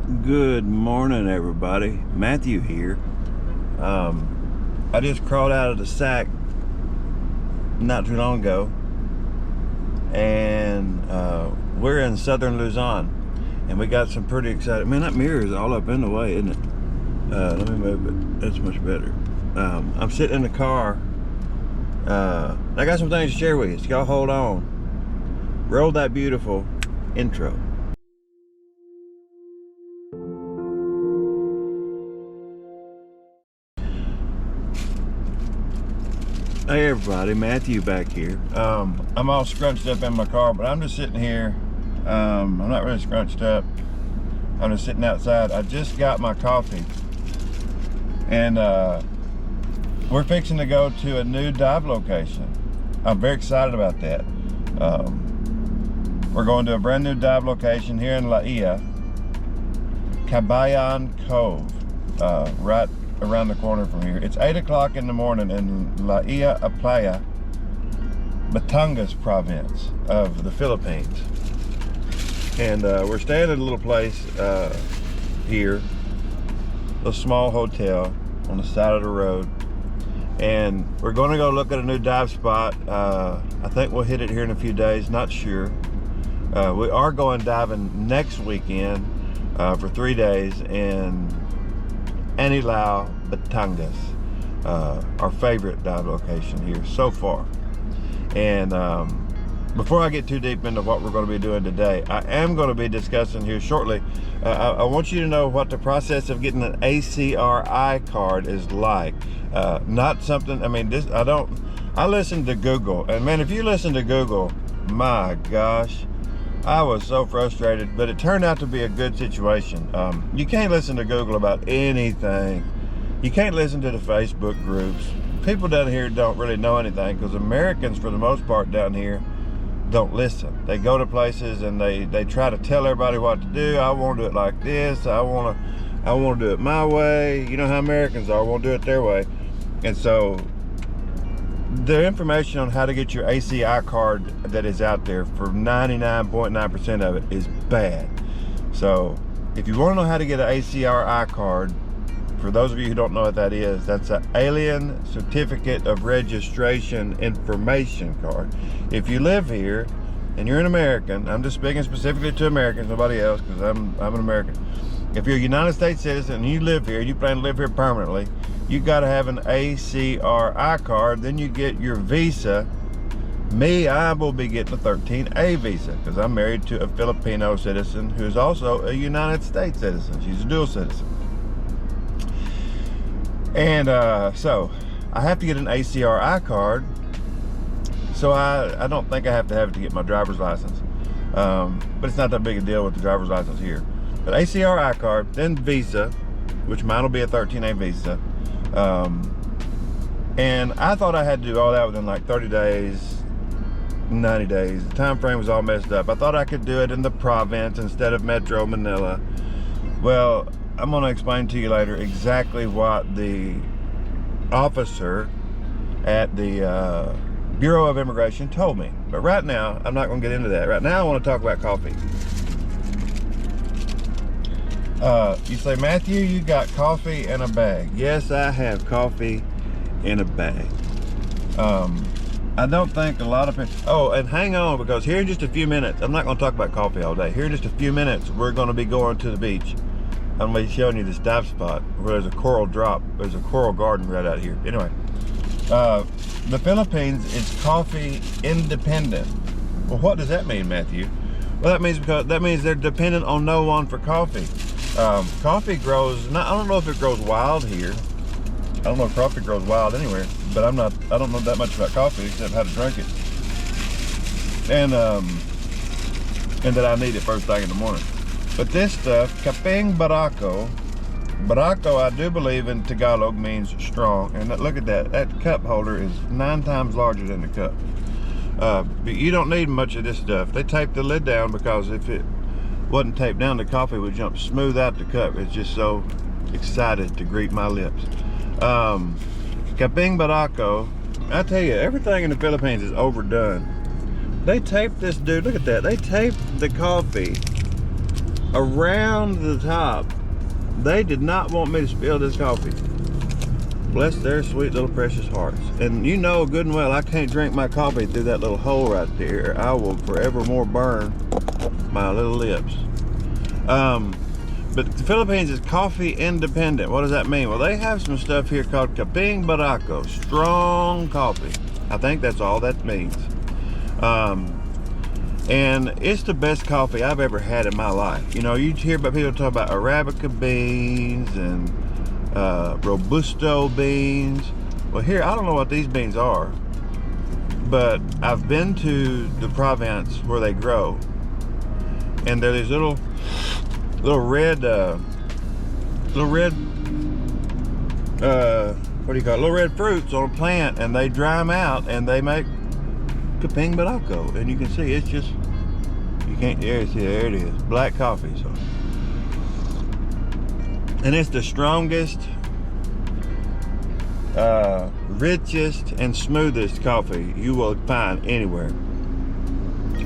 Good morning, everybody. Matthew here. I just crawled out of the sack not too long ago, and we're in southern Luzon, and we got some pretty exciting. Man, that mirror is all up in the way, isn't it? Let me move it. That's much better. I'm sitting in the car. I got some things to share with you, so y'all hold on. Roll that beautiful intro. Hey everybody, Matthew back here. I'm all scrunched up in my car, but I'm just sitting here. I'm not really scrunched up. I'm just sitting outside. I just got my coffee, and we're fixing to go to a new dive location. I'm very excited about that. We're going to a brand new dive location here in Laiya, Kabayan Cove, right around the corner from here. It's 8 o'clock in the morning in Laiya, Playa, Batangas province of the Philippines. And we're staying at a little place here, a small hotel on the side of the road. And we're going to go look at a new dive spot. I think we'll hit it here in a few days, not sure. We are going diving next weekend for 3 days in Anilao, Batangas, our favorite dive location here so far. And before I get too deep into what we're going to be doing today, I am going to be discussing here shortly. I want you to know what the process of getting an ACR I-Card is like. Not something, I mean, I listen to Google, and man, if you listen to Google, my gosh, I was so frustrated, but it turned out to be a good situation. You can't listen to Google about anything. You can't listen to the Facebook groups. People down here don't really know anything, because Americans, for the most part down here, don't listen. They go to places and they try to tell everybody what to do. I want to do it like this. I want to do it my way. You know how Americans are. Want to do it their way. And so the information on how to get your ACI card that is out there for 99.9% of it is bad. So if you want to know how to get an ACR I-Card, for those of you who don't know what that is, that's an Alien Certificate of Registration Information Card. If you live here and you're an American, I'm just speaking specifically to Americans, nobody else, because I'm an American. If you're a United States citizen and you live here, you plan to live here permanently, you got to have an ACR I-Card. Then you get your visa. Me, I will be getting a 13A visa because I'm married to a Filipino citizen who's also a United States citizen. She's a dual citizen. And so I have to get an ACR I-Card. So I don't think I have to have it to get my driver's license. But it's not that big a deal with the driver's license here. But ACR I-Card, then visa, which mine will be a 13A visa. And I thought I had to do all that within like 30 days, 90 days. The time frame was all messed up. I thought I could do it in the province instead of Metro Manila. Well, I'm going to explain to you later exactly what the officer at the Bureau of Immigration told me. But right now, I'm not going to get into that. Right now, I want to talk about coffee. You say, Matthew, you got coffee in a bag. Yes, I have coffee in a bag. I don't think a lot of people... Oh, and hang on, because here in just a few minutes, I'm not going to talk about coffee all day. Here in just a few minutes, we're going to be going to the beach. I'm going to be showing you this dive spot where there's a coral drop. There's a coral garden right out here. Anyway, the Philippines is coffee independent. Well, what does that mean, Matthew? Well, that means they're dependent on no one for coffee. Coffee grows, I don't know if it grows wild here. I don't know if coffee grows wild anywhere, but I don't know that much about coffee except how to drink it. And that I need it first thing in the morning. But this stuff, Kapeng Barako, I do believe in Tagalog means strong. And look at that, that cup holder is 9 times larger than the cup. But you don't need much of this stuff. They tape the lid down because if it wasn't taped down, the coffee would jump smooth out the cup. It's just so excited to greet my lips. Kapeng Barako, I tell you, everything in the Philippines is overdone. They taped this dude, look at that. They taped the coffee around the top. They did not want me to spill this coffee. Bless their sweet little precious hearts. And you know good and well I can't drink my coffee through that little hole right there. I will forevermore burn my little lips. But the Philippines is coffee independent. What does that mean? Well, they have some stuff here called Kabayan Beach, strong coffee. I think that's all that means. And it's the best coffee I've ever had in my life. You know, you hear about people talk about Arabica beans and Robusto beans. Well, here, I don't know what these beans are, but I've been to the province where they grow, and they're these little red, what do you call it? Little red fruits on a plant, and they dry them out, and they make Kabayan Beach. And you can see it's just, you can't, there it is, black coffee. So, and it's the strongest, richest, and smoothest coffee you will find anywhere,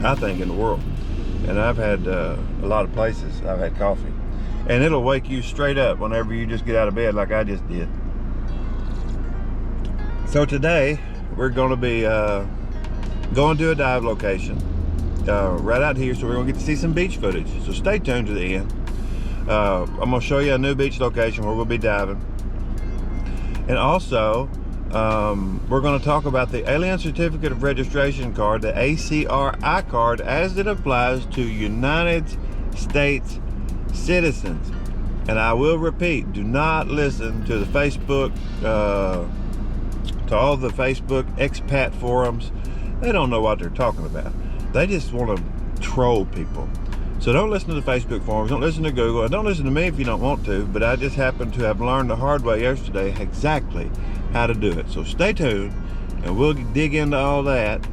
I think, in the world. And I've had a lot of places I've had coffee, and it'll wake you straight up whenever you just get out of bed, like I just did. So today we're going to be going to a dive location right out here, so we're going to get to see some beach footage. So stay tuned to the end. I'm going to show you a new beach location where we'll be diving, and also we're going to talk about the Alien Certificate of Registration card, the ACR I-Card, as it applies to United States citizens. And I will repeat, do not listen to the Facebook, to all the Facebook expat forums. They don't know what they're talking about. They just want to troll people. So don't listen to the Facebook forums, don't listen to Google, and don't listen to me if you don't want to, but I just happened to have learned the hard way yesterday exactly how to do it. So stay tuned, and we'll dig into all that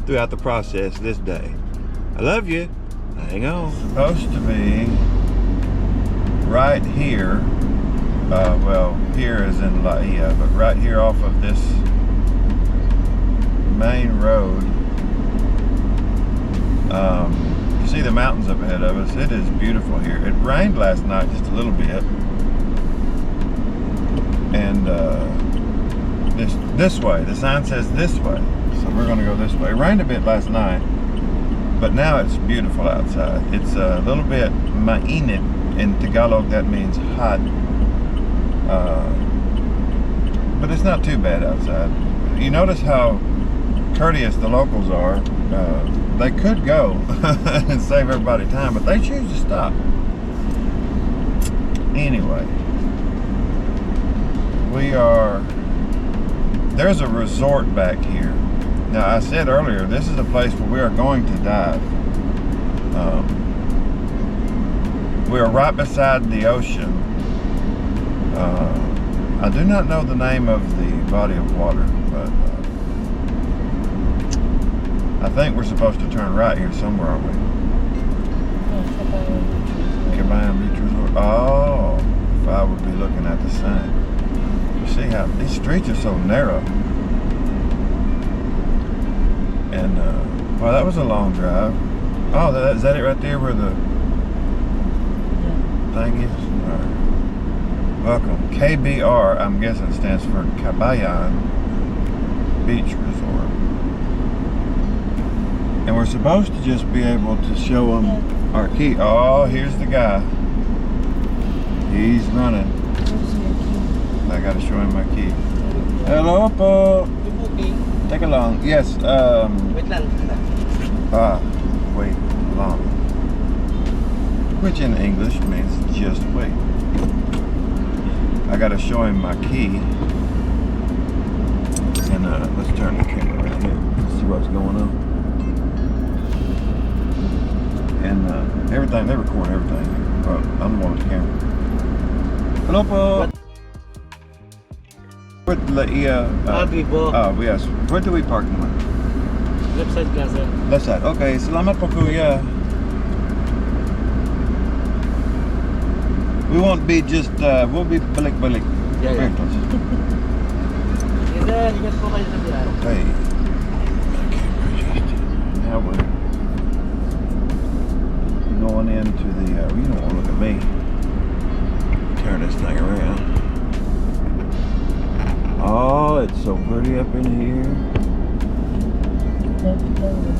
throughout the process this day. I love you. Hang on. Supposed to be right here, well, here is in Laiya, but right here off of this main road. You see the mountains up ahead of us. It is beautiful here. It rained last night just a little bit, and this way, the sign says this way, so we're going to go this way. It rained a bit last night, but now it's beautiful outside. It's a little bit mainit. In Tagalog that means hot, but it's not too bad outside. You notice how courteous the locals are. They could go and save everybody time, but they choose to stop. Anyway, there's a resort back here. Now, I said earlier, this is a place where we are going to dive. We are right beside the ocean. I do not know the name of the body of water, but I think we're supposed to turn right here somewhere, aren't we? Kabayan Beach Resort. Oh, if I would be looking at the sign. You see how these streets are so narrow. And, well, that was a long drive. Oh, is that it right there where the thing is? All right. Welcome. KBR, I'm guessing, stands for Kabayan Beach Resort. And we're supposed to just be able to show them our key. Oh, here's the guy. He's running. I gotta show him my key. Hello po. Take a long. Yes. Wait lang. Wait long. Which in English means just wait. I gotta show him my key. And let's turn the camera right here. Let's see what's going on. And everything, they record everything. I'm the one with the camera. Hello po. With Laiya. Yes. Where do we park naman? Left side ka, sir. Left side. Okay. Salamat po, kuya. We won't be just, we'll be balik-balik. Yeah. Very close. Ingat po kayo sa biyahe. Okay. Now going into the, you don't want to look at me. Turn this thing around. Oh, it's so pretty up in here.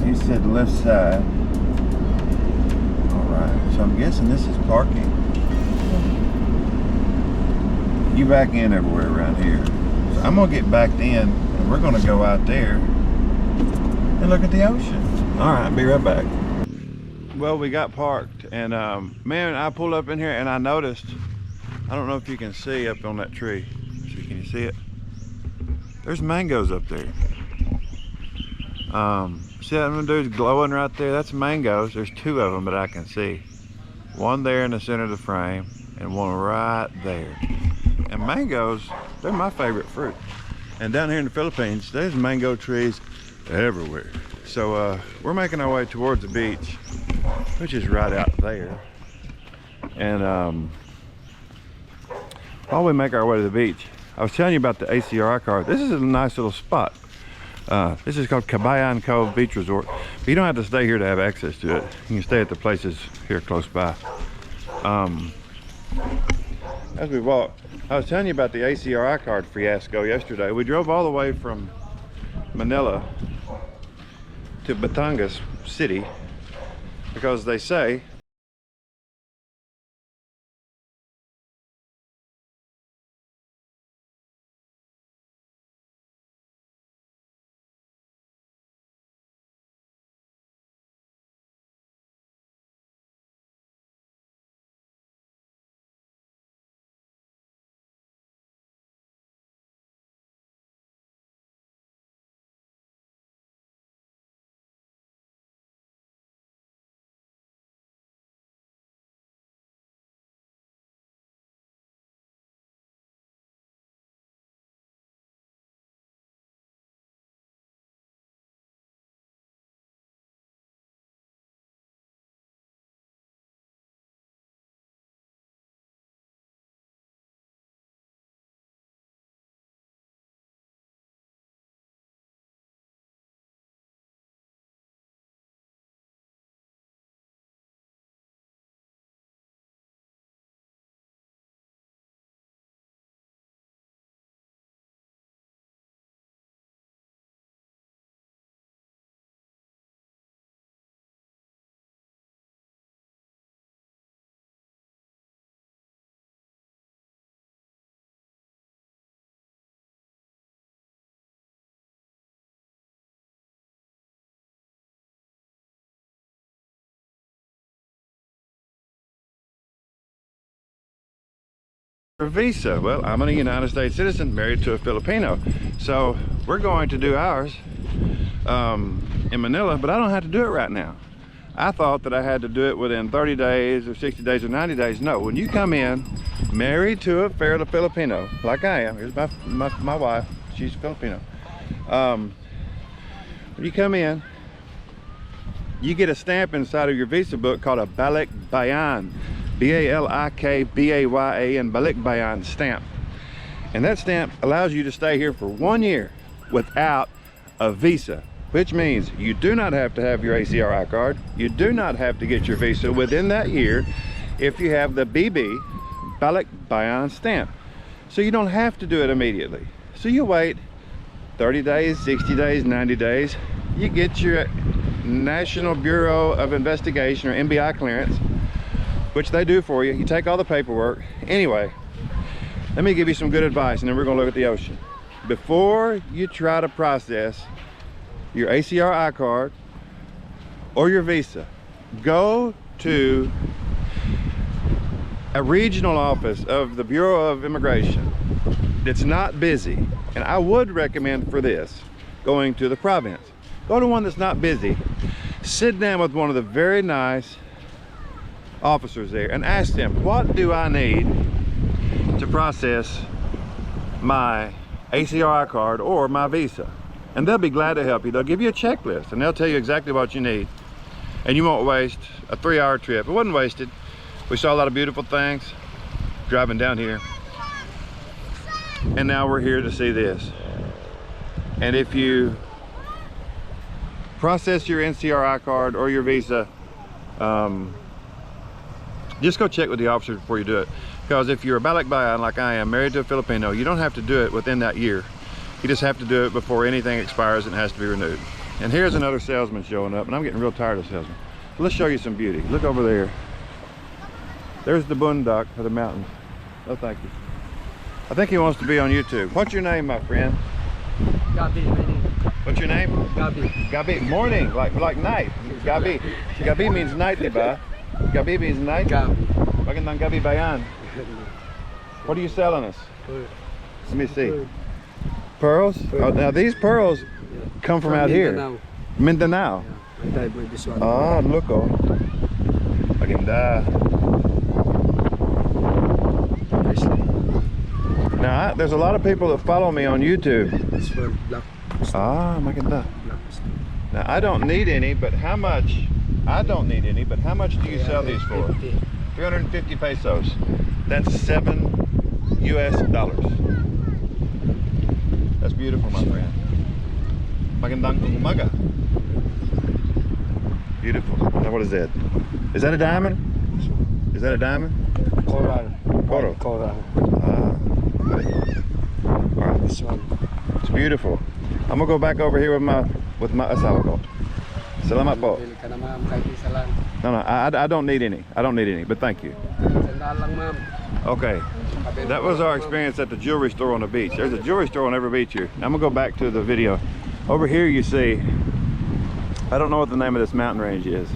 He said left side. Alright, so I'm guessing this is parking. You back in everywhere around here. So I'm gonna get backed in and we're gonna go out there and look at the ocean. Alright, I'll be right back. Well, we got parked and man, I pulled up in here and I noticed, I don't know if you can see up on that tree. See, can you see it? There's mangoes up there. See that one dude's glowing right there? That's mangoes. There's two of them that I can see. One there in the center of the frame and one right there. And mangoes, they're my favorite fruit. And down here in the Philippines, there's mango trees everywhere. So we're making our way towards the beach, which is right out there. And while we make our way to the beach, I was telling you about the ACR I-Card. This is a nice little spot. This is called Kabayan Beach Resort. But you don't have to stay here to have access to it. You can stay at the places here close by. As we walk, I was telling you about the ACR I-Card fiasco yesterday. We drove all the way from Manila to Batangas city because they say for visa. Well, I'm a United States citizen married to a Filipino, so we're going to do ours in Manila, but I don't have to do it right now. I thought that I had to do it within 30 days or 60 days or 90 days. No, when you come in married to a Filipino like I am, here's my wife, she's Filipino. When you come in, you get a stamp inside of your visa book called a Balikbayan, B-A-L-I-K-B-A-Y-A-N, Balikbayan stamp. And that stamp allows you to stay here for 1 year without a visa, which means you do not have to have your ACR I-Card. You do not have to get your visa within that year if you have the BB, Balikbayan stamp. So you don't have to do it immediately. So you wait 30 days, 60 days, 90 days. You get your National Bureau of Investigation or NBI clearance, which they do for you. You take all the paperwork. Anyway, let me give you some good advice and then we're gonna look at the ocean. Before you try to process your ACR I-Card or your visa, go to a regional office of the Bureau of Immigration that's not busy. And I would recommend for this, going to the province. Go to one that's not busy. Sit down with one of the very nice officers there and ask them, what do I need to process my ACR I-Card or my visa? And they'll be glad to help you. They'll give you a checklist and they'll tell you exactly what you need. And you won't waste a 3-hour trip. It wasn't wasted. We saw a lot of beautiful things driving down here. And now we're here to see this. And if you process your NCR I-Card or your visa Just go check with the officers before you do it. Because if you're a balikbayan like I am, married to a Filipino, you don't have to do it within that year. You just have to do it before anything expires and has to be renewed. And here's another salesman showing up, and I'm getting real tired of salesmen. So let's show you some beauty. Look over there. There's the boondock of the mountains. Oh, thank you. I think he wants to be on YouTube. What's your name, my friend? Gabi, my name. What's your name? Gabi. Gabi, morning, like night. Gabi. Gabi means night, diba? Gabi means night. Gabi. Magandang gabi bayan. What are you selling us? Let me see. Pearls? Oh, now these pearls come from out here. Mindanao. I died with this one. Ah, look, oh. Maganda. Now, there's a lot of people that follow me on YouTube. This one, black. Ah, maganda. Black. Now, I don't need any, but how much? I don't need any, but how much do you sell these for? 350 pesos. That's $7 US. That's beautiful, my friend. Magandang umaga. Beautiful. Now, what is that? Is that a diamond? Is that a diamond? Coral. Coral. Coral. All right. This one. It's beautiful. I'm gonna go back over here with my asawa ko. Salamat po. Bili ka na, ma'am, kahit isa lang. No, I don't need any. I don't need any, but thank you. Sandaan lang, ma'am. Okay. That was our experience at the jewelry store on the beach. There's a jewelry store on every beach here. Now I'm gonna go back to the video. Over here you see, I don't know what the name of this mountain range is,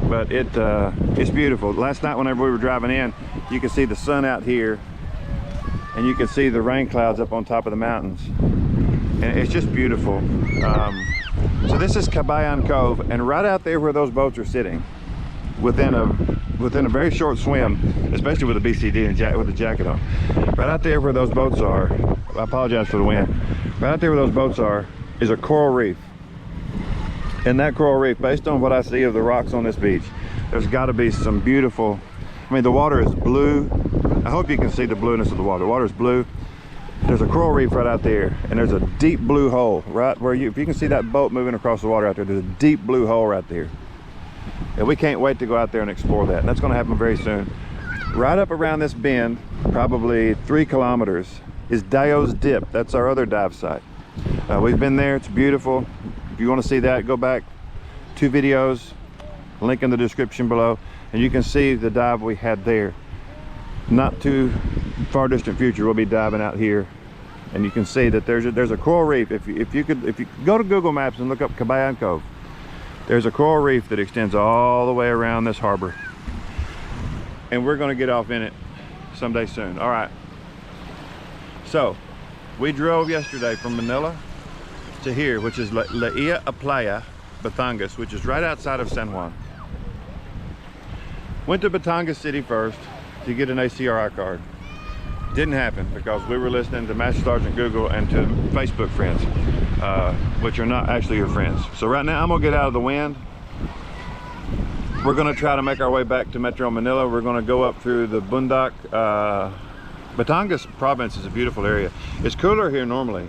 but it's beautiful. Last night whenever we were driving in, you can see the sun out here, and you can see the rain clouds up on top of the mountains. And it's just beautiful. So this is Kabayan Cove, and right out there where those boats are sitting, within a very short swim, especially with a BCD and with the jacket on, right out there where those boats are, I apologize for the wind, right out there where those boats are is a coral reef. And that coral reef, based on what I see of the rocks on this beach, there's got to be some beautiful, I mean, the water is blue. I hope you can see the blueness of the water. The water is blue. There's a coral reef right out there, and there's a deep blue hole right where if you can see that boat moving across the water out there, there's a deep blue hole right there. And we can't wait to go out there and explore that. And that's going to happen very soon. Right up around this bend, probably 3 kilometers, is Dayo's Dip. That's our other dive site. We've been there. It's beautiful. If you want to see that, go back 2 videos, link in the description below, and you can see the dive we had there. Not too far distant future, we'll be diving out here, and you can see that there's a coral reef. If you go to Google Maps and look up Kabayan Cove, there's a coral reef that extends all the way around this harbor, and we're going to get off in it someday soon. All right, so we drove yesterday from Manila to here, which is Laiya Playa, Batangas, which is right outside of San Juan. Went to Batangas City first to get an ACR I-Card. Didn't happen because we were listening to Master Sergeant Google and to Facebook friends, which are not actually your friends. So right now I'm gonna get out of the wind. We're gonna try to make our way back to Metro Manila. We're gonna go up through the boondock. Batangas province is a beautiful area. It's cooler here normally,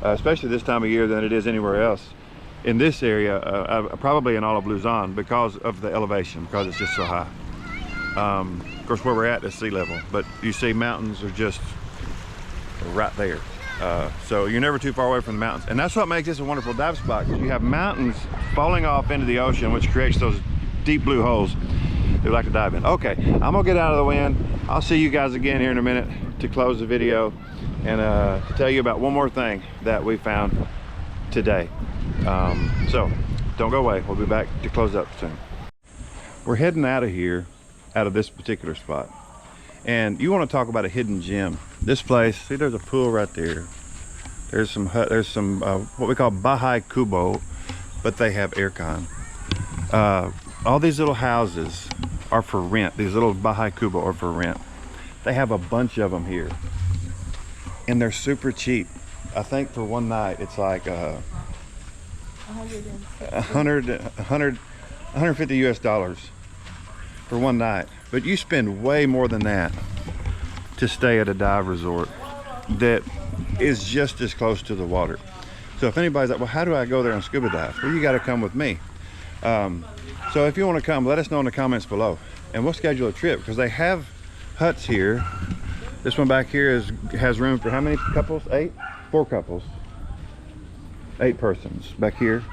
especially this time of year, than it is anywhere else in this area, probably in all of Luzon, because of the elevation, because it's just so high. Of course, where we're at is sea level, but you see mountains are just right there. So you're never too far away from the mountains. And that's what makes this a wonderful dive spot, because you have mountains falling off into the ocean, which creates those deep blue holes that we like to dive in. Okay, I'm gonna get out of the wind. I'll see you guys again here in a minute to close the video and to tell you about one more thing that we found today. So don't go away. We'll be back to close up soon. We're heading out of here, out of this particular spot, and you want to talk about a hidden gem. This place, see, there's a pool right there. There's some what we call Bahay Kubo, but they have aircon. All these little houses are for rent. These little Bahay Kubo are for rent. They have a bunch of them here, and they're super cheap. I think for one night it's like 150 US dollars for one night. But you spend way more than that to stay at a dive resort that is just as close to the water. So if anybody's like, well, how do I go there and scuba dive? Well, you got to come with me. So if you want to come, let us know in the comments below. and we'll schedule a trip, because they have huts here. This one back here has room for how many couples? 8? 4 couples. 8 persons back here.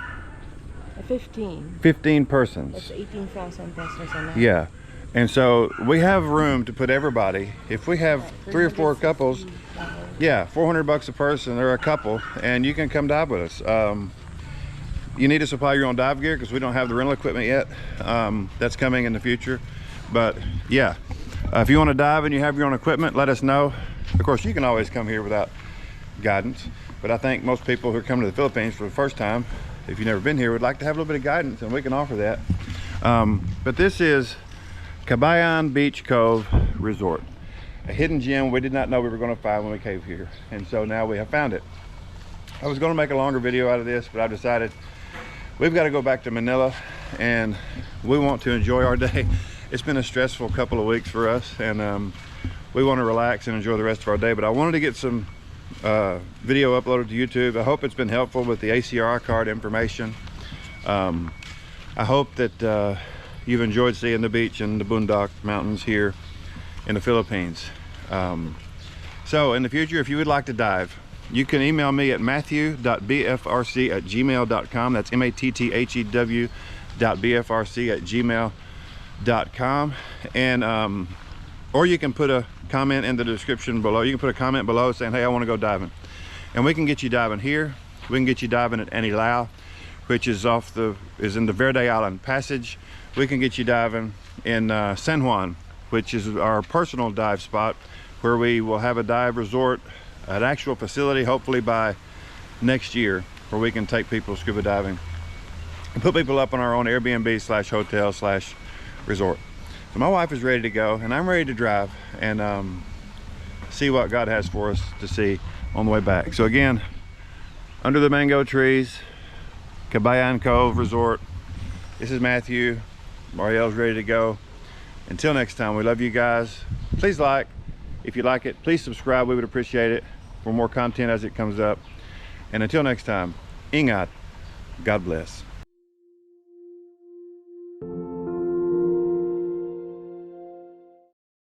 15. 15 persons. That's 18,000 pesos a night. Yeah, and so we have room to put everybody. If we have 3 or 4 couples, yeah, $400 a person or a couple, and you can come dive with us. You need to supply your own dive gear, because we don't have the rental equipment yet. That's coming in the future. But yeah, if you want to dive and you have your own equipment, let us know. Of course, you can always come here without guidance, but I think most people who are coming to the Philippines for the first time, if you've never been here, would like to have a little bit of guidance, and we can offer that. But this is Kabayan Beach Cove Resort, a hidden gem we did not know we were going to find when we came here, and so now we have found it. I was going to make a longer video out of this, but I decided we've got to go back to Manila, and we want to enjoy our day. It's been a stressful couple of weeks for us, and we want to relax and enjoy the rest of our day. But I wanted to get some video uploaded to YouTube. I hope it's been helpful with the ACR I-Card information. I hope that you've enjoyed seeing the beach and the boondock mountains here in the Philippines. So in the future, if you would like to dive, you can email me at Matthew.brfc@gmail.com. That's Matthew.brfc@gmail.com. And or you can put a comment in the description below. You can put a comment below saying, hey, I want to go diving, and we can get you diving here. We can get you diving at Laiya, which is in the Verde Island Passage. We can get you diving in San Juan, which is our personal dive spot, where we will have a dive resort, an actual facility, hopefully by next year, where we can take people scuba diving and put people up on our own Airbnb/hotel/resort. So my wife is ready to go, and I'm ready to drive and see what God has for us to see on the way back. So again, under the mango trees, Kabayan Cove Resort. This is Matthew. Marielle's ready to go. Until next time, we love you guys. Please like. If you like it, please subscribe. We would appreciate it for more content as it comes up. And until next time, ingat. God bless.